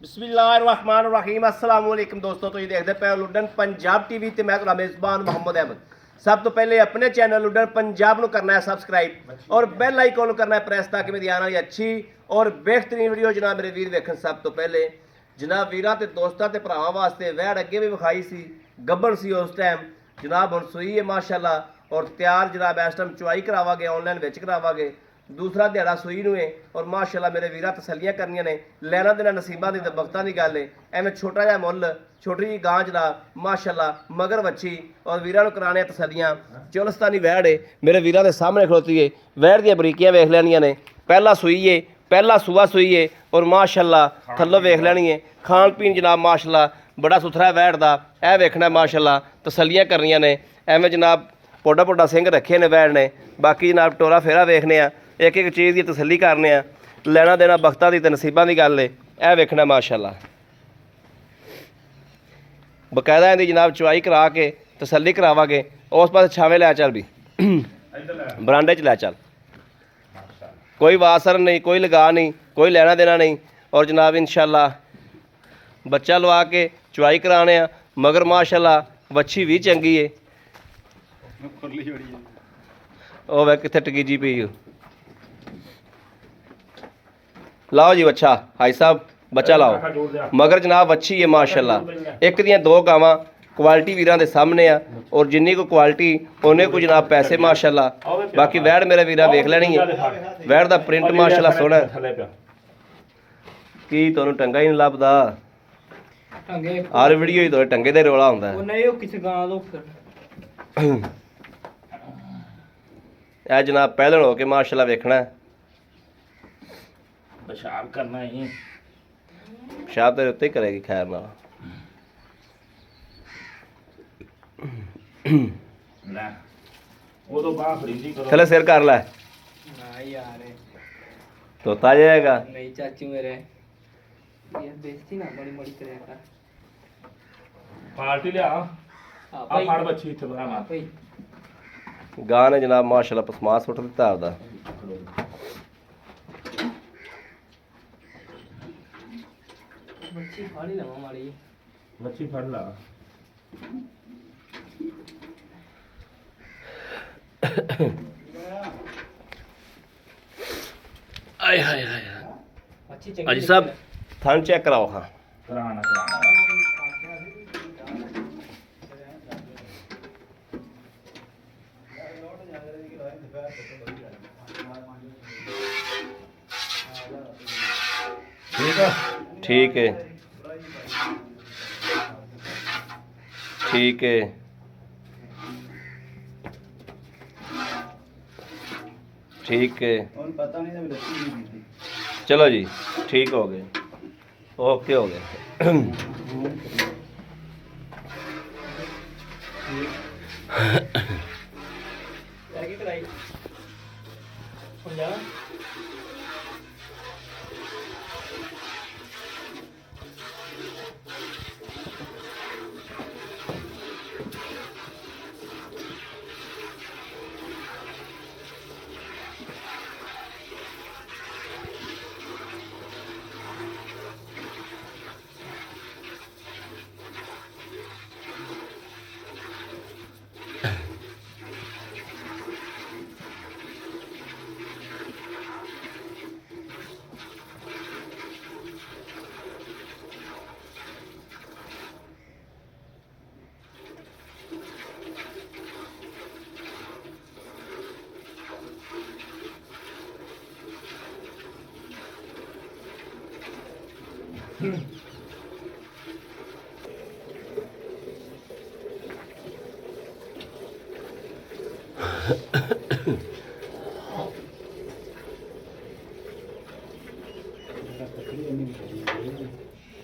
बिस्मिल्लाहिर्रहमानिर्रहीम अस्सलाम वालेकुम दोस्तों, ਤੁਸੀਂ ਦੇਖਦੇ ਪਏ ਹੋ ਲੁੱਡਨ ਪੰਜਾਬ ਟੀਵੀ ਤੇ ਮੈਂ ਤੁਹਾਡਾ ਮੇਜ਼ਬਾਨ ਮੁਹੰਮਦ ਅਹਿਮਦ। ਸਭ ਤੋਂ ਪਹਿਲੇ ਆਪਣੇ ਚੈਨਲ ਲੁੱਡਨ ਪੰਜਾਬ ਨੂੰ ਕਰਨਾ ਹੈ ਸਬਸਕ੍ਰਾਈਬ ਔਰ ਬੈਲ ਆਈਕਨ ਨੂੰ ਕਰਨਾ ਹੈ ਪ੍ਰੈਸ ਤਾਂ ਕਿ ਮੇਰੀ ਆਉਣ ਵਾਲੀ ਅੱਛੀ ਔਰ ਬਿਹਤਰੀਨ ਵੀਡੀਓ ਜਨਾਬ ਮੇਰੇ ਵੀਰ ਵੇਖਣ। ਸਭ ਤੋਂ ਪਹਿਲੇ ਜਨਾਬ ਵੀਰਾਂ ਤੇ ਦੋਸਤਾਂ ਤੇ ਭਰਾਵਾਂ ਵਾਸਤੇ ਵੈੜ ਅੱਗੇ ਵੀ ਵਿਖਾਈ ਸੀ, ਗੱਬਣ ਸੀ ਉਸ ਟਾਈਮ ਜਨਾਬ, ਹੁਣ ਸੂਈ ਹੈ ਮਾਸ਼ਾਅੱਲਾ ਔਰ ਤਿਆਰ ਜਨਾਬ ਇਸ ਟਾਈਮ ਚੁਆਈ ਕਰਾਵਾਂਗੇ, ਆਨਲਾਈਨ ਵਿੱਚ ਕਰਾਵਾਂਗੇ। दूसरा दिहाड़ा सूई नूं है और माशाअल्लाह मेरे वीरां तसल्लियां करनियां ने, लैना देना नसीबां दी ते वक्तां दी गल है। एवें छोटा जिहा मुੱਲ छोटी जी गां जनाब माशाअल्लाह मगर वच्छी और वीरां नूं कराने तसल्लियां। चुलस्तानी वैड़ है मेरे वीरां दे सामने खलोती है, वैड़ दियां बरीकियां वेख लैनियां ने, पहला सूई है, पहला सूआ सूई है और माशाअल्लाह थल्लों वेख लैनी है। खान पीन जनाब माशाअल्लाह बड़ा सुथरा वैड़ दा, ए वेखना माशाअल्लाह तसल्लियां करनियां ने। एवें जनाब पोडा पोडा सिंह रखे ने वैड़ ने, बाकी जनाब टोरा फेरा वेखने आ, एक एक चीज़ की तसल्ली करने आ, लैना देना वक्तां दी ते नसीबां दी गल है। यह वेखना माशाअल्लाह बकायदा इहदी जनाब चुआई करा के तसल्ली करावांगे। उस पास छावे लै चल भी बरांडे च लै चल, कोई वासर नहीं, कोई लगा नहीं, कोई लेना देना नहीं। और जनाब इंशाअल्लाह बच्चा लवा के चुआई कराने आ, मगर माशाअल्लाह वच्छी भी चंगी है। ਉਹ ਵੇ ਕਿੱਥੇ ਟਕੀਜੀ ਪਈ ਹੋ। ਲਾਓ ਜੀ ਬੱਚਾ ਹਾਈ ਸਾਹਿਬ, ਬੱਚਾ ਲਾਓ ਮਗਰ ਜਨਾਬ ਅੱਛੀ ਹੈ ਮਾਸ਼ਾਅੱਲਾ। ਇੱਕ ਦੀਆਂ ਦੋ ਗਾਵਾਂ ਕੁਆਲਿਟੀ ਵੀਰਾਂ ਦੇ ਸਾਹਮਣੇ ਆ ਔਰ ਜਿੰਨੀ ਕੋ ਕੁਆਲਿਟੀ ਉਹਨੇ ਕੋ ਜਨਾਬ ਪੈਸੇ ਮਾਸ਼ਾਅੱਲਾ। ਬਾਕੀ ਵੈੜ ਮੇਰੇ ਵੀਰਾਂ ਵੇਖ ਲੈਣੀ ਹੈ, ਵੈੜ ਦਾ ਪ੍ਰਿੰਟ ਮਾਸ਼ਾਅੱਲਾ ਸੋਹਣਾ। ਕੀ ਤੁਹਾਨੂੰ ਟੰਗਾ ਹੀ ਨਹੀਂ ਲੱਭਦਾ? ਹਰ ਵੀਡੀਓ ਹੀ ਤੁਹਾਡੇ ਟੰਗੇ ਦਾ ਰੌਲਾ ਹੁੰਦਾ ਹੈ। ਇਹ ਜਨਾਬ ਪਹਿਲਣ ਹੋ ਕੇ ਮਾਸ਼ਾਅੱਲਾ ਵੇਖਣਾ, ਪਿਸ਼ਾਬ ਕਰਨਾ ਹੀ, ਪਿਸ਼ਾਬ ਤੇਰੇ ਉੱਤੇ ਹੀ ਕਰੇਗੀ ਖੈਰ ਨਾਲ। ਲੈ ਉਦੋਂ ਬਾਹ ਫਰੀਦੀ ਕਰੋ, ਥੱਲੇ ਸਿਰ ਕਰ ਲੈ ਨਾ ਯਾਰ, ਤੋਤਾ ਜਾਏਗਾ ਨਹੀਂ ਚਾਚੂ ਮੇਰੇ ਇਹ ਬੇਇੱਜ਼ਤੀ ਨਾ ਬੜੀ ਮੜੀ ਕਰਿਆ ਕਰ। ਪਾਰਟੀ ਲਿਆ ਆ ਫੜ ਬੱਚੀ ਇੱਥੇ ਬਣਾ ਮਾਰ ਭਈ। गां ने जनाब माशाअल्लाह पसमास सुट दिता आपदा। मच्छी फड़ लवा माड़ी, मच्छी फड़ ला। आय हाय हाय अजी साहब थान चेक कराओ। हाँ कराना कराना ठीक है ठीक है ठीक है चलो जी ठीक हो गए, ओके हो गए।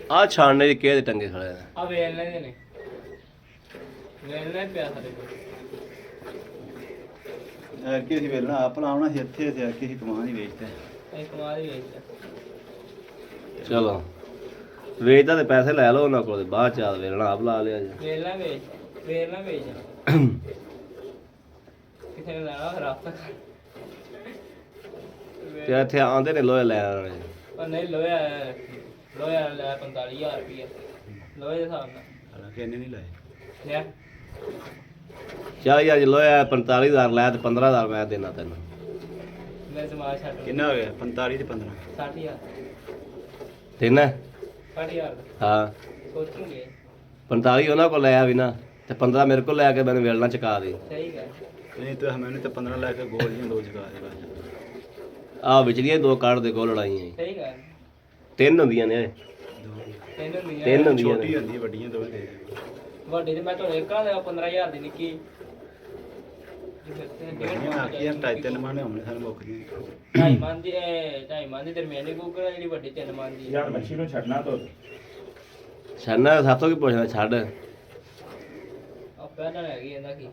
आ छाड़ने के टंगे खड़े हैं, आ वेलने दे ने, वेलने पिया सारे किसी वेलना आप लावना ही अच्छे से किसी कमान ही बेचते हैं, एक कमान ही बेचते। चलो ਵੇਚਦਾ ਤੇ ਪੈਸੇ ਲੈ ਲਓ ਉਹਨਾਂ ਕੋਲ, ਬਾਅਦ ਚ ਵੇਲਣਾ ਆਪ ਲਾ ਲਿਆ ਜੀ। ਵੇਲਣਾ ਵੇਚ ਕਿਸੇ ਨੇ ਲੈਣਾ ਰਾਸਤਾ ਤੇ ਇੱਥੇ ਆਂਦੇ ਨੇ ਲੋਹੇ ਲੈ ਆਣੇ, ਪਰ ਨਹੀਂ ਲੋਹੇ ਆਇਆ ਲੋਹੇ ਵਾਲਾ ਲੈ 45000 ਰੁਪਏ ਲੋਹੇ ਦੇ ਹਿਸਾਬ ਨਾਲ ਹਾਲਾਂਕਿ ਇੰਨੇ ਨਹੀਂ ਲਾਏ ਲੈ ਚੱਲ ਯਾਰ ਜੇ ਲੋਇਆ 45000 ਲੈ ਤੇ 15000 ਮੈਂ ਦੇਣਾ ਤੈਨੂੰ ਮੈਂ ਸਮਾਜ ਛੱਡ ਕਿੰਨਾ ਹੋ ਗਿਆ 45 ਤੇ 15 60000 ਦੇਣਾ 60000 ਹਾਂ ਸੋਚੂਗੇ 45 ਉਹਨਾਂ ਕੋਲ ਲਿਆ ਵੀ ਨਾ ਤੇ 15 ਮੇਰੇ ਕੋਲ ਲੈ ਕੇ ਮੈਨੂੰ ਵੇਲਣਾ ਚੁਕਾ ਦੇ ਸਹੀ ਗੱਲ ਨਹੀਂ ਤਾਂ ਮੈਨੂੰ ਤਾਂ 15 ਲੈ ਕੇ ਗੋਲੀਆਂ ਦੋ ਜਗਾ ਦੇ ਬਸ ਆ ਵਿਚਲੀਆਂ ਦੋ ਕਾਰਡ ਦੇ ਕੋਲ ਲੜਾਈਆਂ ਸਹੀ ਗੱਲ ਤਿੰਨ ਹੁੰਦੀਆਂ ਨੇ ਤਿੰਨ ਹੁੰਦੀਆਂ ਤਿੰਨ ਹੁੰਦੀਆਂ ਛੋਟੀ ਨੇ ਹੁੰਦੀ ਵੱਡੀਆਂ ਦੋ ਦੇ ਵੱਡੀ ਤੇ ਮੈਂ ਤੁਹਾਨੂੰ ਇੱਕ ਆ 15000 ਦੀ ਨਿੱਕੀ ਵੱਡੀਆਂ ਆਖੀਆਂ ਢਾਈ ਤਿੰਨ ਮਾਨੇ ਹੋਣੇ ਸਾਨੂੰ ਮੁੱਕ ਜੀ ਢਾਈ ਮਨ ਦੀ ਢਾਈ ਮਨ ਦੀ ਦਰਮਿਆਨੀ ਕੁੱਕਰ ਜਿਹੜੀ ਵੱਡੀ 3 ਮਨ ਦੀ ਯਾਰ ਮੱਛੀ ਨੂੰ ਛੱਡਣਾ ਤੋਂ ਛੱਡਣਾ ਸਾਤੋਂ ਕੀ ਪੁੱਛਣਾ ਛੱਡ ਆ ਪਹਿਲਾਂ ਹੈਗੀ ਇਹਦਾ ਕੀ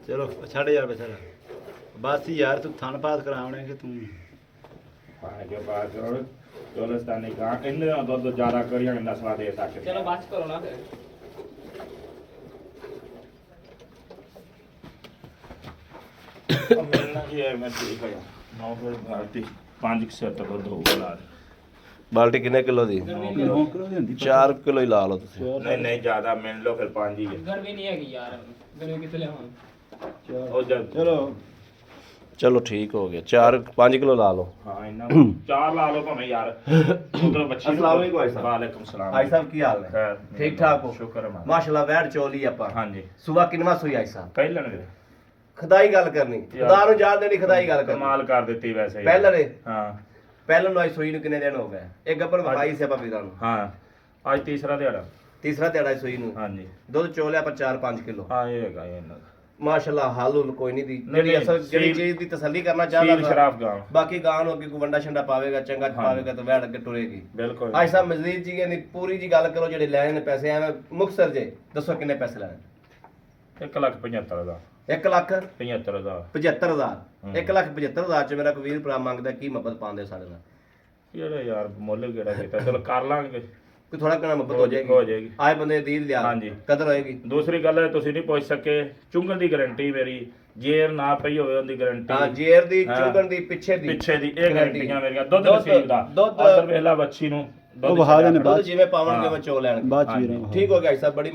ਚਲੋ ਛੱਡ ਯਾਰ ਬਚਾਰਾ ਬਸ ਯਾਰ ਤੂੰ ਥਣ ਪਾਸ ਕਰਾਉਣੇ ਕਿ ਤੂੰ ਪਾਣੇ ਕੇ ਬਾਅਦ ਚੋਲਸਤਾਨੀ ਕਾ ਇਹਨੇ ਦਾ ਦੁੱਧ ਜ਼ਿਆਦਾ ਕਰੀਆਂ ਨਸਲਾਂ ਦੇ ਸਕਦੇ ਚਲੋ ਬਸ ਕਰੋ ਨਾ ਫਿਰ ਮਿਲਣਾ ਕੀ ਹੈ ਮੈਂ ਠੀਕ ਹੈ ਨੌ ਫਿਰ ਭਾਰਤੀ 500 ਤੱਕ ਦੁੱਧ ਹੋਊਗਾ ਲਾ ਦੇ। ਬਾਲਟੀ ਕਿੰਨੇ ਕਿਲੋ ਦੀ 9 ਕਿਲੋ ਦੀ ਹੁੰਦੀ 4 ਕਿਲੋ ਹੀ ਲਾ ਲਓ ਤੁਸੀਂ ਨਹੀਂ ਨਹੀਂ ਜ਼ਿਆਦਾ ਮਿਲ ਲਓ ਫਿਰ 5 ਹੀ ਹੈ ਗਰਮੀ ਨਹੀਂ ਹੈਗੀ ਯਾਰ ਗਰਮੀ ਕਿੱਥੇ ਲਿਆਵਾਂ ਉਹ ਜਦ ਚਲੋ ਚਲੋ ਠੀਕ ਹੋ ਗਿਆ 4 5 ਕਿਲੋ ਲਾ ਲਓ ਹਾਂ ਇੰਨਾ ਚਾਰ ਲਾ ਲਓ ਭਾਵੇਂ ਯਾਰ ਉਧਰ ਬੱਚੀ अस्सलाम वालेकुम भाई साहब। ਵਾਲੇਕੁਮ ਸਲਾਮ ਭਾਈ ਸਾਹਿਬ ਕੀ ਹਾਲ ਖੈਰ, ਹੈ ਠੀਕ ਠਾਕ ਹੋ ਸ਼ੁਕਰ ਹੈ ਮਾਲਕ। ਮਾਸ਼ਾਅੱਲਾ ਵੈੜ ਚੋਲੀ ਆਪਾਂ ਹਾਂਜੀ ਸਵੇਰ ਕਿੰਨਵਾ ਸੋਈ ਆਈ ਸਾਹਿਬ ਪਹਿਲਣ ਵੀਰੇ ਖੁਦਾਈ ਗੱਲ ਕਰਨੀ ਖੁਦਾ ਨੂੰ ਜਾਣ ਦੇਣੀ ਖੁਦਾਈ ਗੱਲ ਕਰਨੀ ਕਮਾਲ ਕਰ ਦਿੱਤੀ ਵੈਸੇ ਯਾਰ। ਪਹਿਲਾਂ ਨੇ ਹਾਂ ਪਹਿਲਾਂ ਨੂੰ ਆਈ ਸੋਈ ਨੂੰ ਕਿੰਨੇ ਦਿਨ ਹੋ ਗਏ ਇਹ ਗੱਬਰ ਵਿਖਾਈ ਸੀ ਆਪਾਂ ਵੀਰਾਂ ਨੂੰ ਹਾਂ ਅੱਜ ਤੀਸਰਾ ਦਿਹਾੜਾ ਤੀਸਰਾ ਦਿਹਾੜਾ ਸੀ ਸੋਈ ਨੂੰ ਹਾਂਜੀ ਦੁੱਧ ਚੋਲਿਆ ਆਪਾਂ 4-5 ਕਿਲੋ ਹਾਂ ਇਹ ਹੈਗਾ ਇਹਨਾਂ ਦਾ ਮਾਸ਼ਾਅੱਲਾ ਹਾਲ ਹੁਲ ਕੋਈ ਨਹੀਂ ਦੀ ਨਹੀਂ, ਜਿਹੜੀ ਨਹੀਂ, ਅਸਲ ਜਿਹੜੀ ਸੀਲ- ਚੀਜ਼ ਦੀ ਤਸੱਲੀ ਕਰਨਾ ਸੀਲ ਚਾਹਦਾ ਸ਼ਰਾਫ ਗਾਂ ਬਾਕੀ ਗਾਂ ਨੂੰ ਅੱਗੇ ਕੋਈ ਵੰਡਾ ਛੰਡਾ ਪਾਵੇਗਾ ਚੰਗਾ ਚ ਹਾਂ। ਪਾਵੇਗਾ ਤਾਂ ਵੈੜ ਅੱਗੇ ਟੁਰੇਗੀ ਬਿਲਕੁਲ ਅੱਜ ਸਾਹਿਬ ਮਜ਼ੀਦ ਜੀ ਦੀ ਪੂਰੀ ਜੀ ਗੱਲ ਕਰੋ ਜਿਹੜੇ ਲੈਣੇ ਨੇ ਪੈਸੇ ਐਵੇਂ ਮੁਕਸਰ ਜੇ ਦੱਸੋ ਕਿੰਨੇ ਪੈਸੇ ਲੈਣੇ 1,75,000 ਦਾ 1 ਲੱਖ 75,000 75000 ਹਮ। 1,75,000 ਚ ਮੇਰਾ ਕੋਈ ਵੀਰ ਭਰਾ ਮੰਗਦਾ ਕੀ ਮਦਦ ਪਾਉਂਦੇ ਸਾਡੇ ਨਾਲ ਯਾਰ ਯਾਰ ਮੁੱਲ ਕਿਹੜਾ ਕੀਤਾ ਚਲ ਕਰ ਲਾਂਗੇ ਕੋਈ ਥੋੜਾ ਕਿੰਨਾ ਮਦਦ ਹੋ ਜਾਏਗੀ ਹੋ ਜਾਏਗੀ। ਆਏ ਬੰਦੇ ਦੀ ਲਿਆ ਹਾਂਜੀ। ਕਦਰ ਹੋਏਗੀ ਦੂਸਰੀ ਗੱਲ ਹੈ ਤੁਸੀਂ ਨਹੀਂ ਪੁੱਛ ਸਕੇ ਚੁੰਗਣ ਦੀ ਗਾਰੰਟੀ ਮੇਰੀ ਜੇਰ ਨਾ ਪਈ ਹੋਵੇ ਉਹਦੀ ਹਾਂ ਗਾਰੰਟੀ ਜੇਰ ਦੀ ਹਾਂ। ਚੁੰਗਣ ਦੀ ਪਿੱਛੇ ਦੀ ਪਿੱਛੇ ਦੀ ਇਹ guarantee। ਗਾਰੰਟੀਆਂ ਮੇਰੀਆਂ ਦੁੱਧ ਦੁੱਧ- ਨਸੀਬ ਦਾ ਦੁੱਧ- ਉਧਰ ਵੇਲਾ ਬੱਚੀ ਨੂੰ ਉਹ ਵਹਾ ਦੇਣੇ ਦੁੱਧ ਜਿਵੇਂ ਪਾਵਣਗੇ ਹਾਂ। ਮੈਂ ਚੋ ਲੈਣਗੇ ਬਾਅਦ ਚ ਹਾਂਜੀ। ਵੀਰਾਂ ਠੀਕ ਹੋ ਗਿਆ ਜੀ ਸਾਹਿਬ ਬੜੀ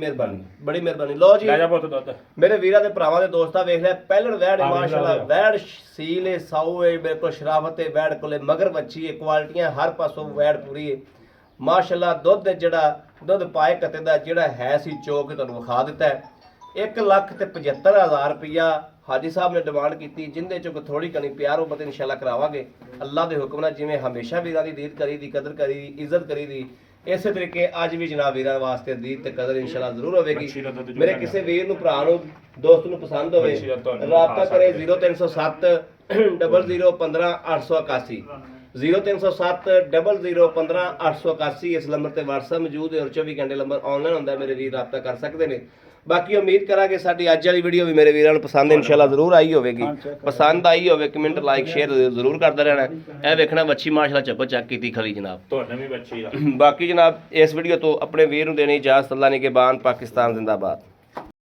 ਮਿਹਰਬਾਨੀ ਲਓ ਜੀ ਲੈ ਜਾ ਪੁੱਤ ਦੁੱਧ ਮੇਰੇ ਵੀਰਾਂ ਦੇ ਭਰਾਵਾਂ ਦੇ ਦੋਸਤਾਂ ਵੇਖ ਲਿਆ ਪਹਿਲਣ ਵੈੜ ਹਾਂ, ਮਾਸ਼ਾਅੱਲਾ ਵੇਖ ਵੈੜ ਸੀਲੇ ਸਾਊਏ ਬਿਲਕੁਲ ਸ਼ਰਾਫਤ ਹੈ ਵੈੜ ਕੋਲੇ ਮਗਰ ਬੱਚੀ ਹੈ ਕੁਆਲਟੀਆਂ ਹਰ ਪਾਸੋਂ ਵੈੜ ਪੂਰੀ ਹੈ ਮਾਸ਼ਾਅੱਲਾ ਦੁੱਧ ਜਿਹੜਾ ਦੁੱਧ ਪਾਏ ਕਤੇ ਦਾ ਜਿਹੜਾ ਹੈ ਸੀ ਚੋਕ ਤੁਹਾਨੂੰ ਵਿਖਾ ਦਿੱਤਾ ਹੈ 1,75,000 ਰੁਪਇਆ ਹਾਜੀ ਸਾਹਿਬ ਨੇ ਡਿਮਾਂਡ ਕੀਤੀ ਜਿੰਦੇ ਚੋਂ ਥੋੜੀ ਕਣੀ ਪਿਆਰ ਉਹ ਬਤ ਇਨਸ਼ਾਅੱਲਾ ਕਰਾਵਾਂਗੇ ਅੱਲਾ ਦੇ ਹੁਕਮ ਨਾਲ ਜਿਵੇਂ ਹਮੇਸ਼ਾ ਵੀਰਾਂ ਦੀ ਦੀਦ ਕਰੀ ਦੀ ਕਦਰ ਕਰੀ ਦੀ ਇੱਜ਼ਤ ਕਰੀ ਦੀ ਇਸੇ ਤਰੀਕੇ ਅੱਜ ਵੀ ਜਨਾਬ ਵੀਰਾਂ ਵਾਸਤੇ ਦੀਦ ਤੇ ਕਦਰ ਇਨਸ਼ਾਅੱਲਾ ਜ਼ਰੂਰ ਹੋਵੇਗੀ ਬੱਚੀ ਦਾ ਦੁੱਧ ਮੇਰੇ ਚੁੰਘਾਂਗੇ। ਕਿਸੇ ਵੀਰ ਨੂੰ ਭਰਾ ਨੂੰ ਦੋਸਤ ਨੂੰ ਪਸੰਦ ਹੋਵੇ ਬੱਚੀ ਦਾ ਤੁਹਾਨੂੰ ਰਾਬਤਾ ਖਾ ਕਰੇ ਸਕਦੇ। 0307 0015 881 0307 0015 881 ਇਸ ਨੰਬਰ ਤੇ WhatsApp ਮੌਜੂਦ ਹੈ ਔਰ 24 ਘੰਟੇ ਨੰਬਰ ਆਨਲਾਈਨ ਹੁੰਦਾ ਹੈ, ਮੇਰੇ ਵੀਰ ਰਾਬਤਾ ਕਰ ਸਕਦੇ ਨੇ ਬਾਕੀ ਉਮੀਦ ਕਰਾਂਗੇ ਸਾਡੀ ਅੱਜ ਵਾਲੀ ਵੀਡੀਓ ਵੀ ਮੇਰੇ ਵੀਰਾਂ ਨੂੰ ਪਸੰਦ ਇਨਸ਼ਾਅੱਲਾ ਜ਼ਰੂਰ ਆਈ ਹੋਵੇਗੀ ਪਸੰਦ ਆਈ ਹੋਵੇ ਕਮੈਂਟ ਲਾਈਕ ਸ਼ੇਅਰ ਜ਼ਰੂਰ ਕਰਦਾ ਰਹਿਣਾ ਇਹ ਵੇਖਣਾ ਬੱਚੀ ਮਾਸ਼ਾਅੱਲਾ ਚੱਕੋ ਚੱਕ ਕੀਤੀ ਖਲੀ ਜਨਾਬ ਤੁਹਾਨੂੰ ਵੀ ਬੱਚੀ ਦਾ ਬਾਕੀ ਜਨਾਬ ਇਸ ਵੀਡੀਓ ਤੋਂ ਆਪਣੇ ਵੀਰ ਨੂੰ ਦੇਣੀ ਇਜਾਜ਼ਤ ਅੱਲਾ ਨੇ ਕੇ ਬਾਨ ਪਾਕਿਸਤਾਨ ਜ਼ਿੰਦਾਬਾਦ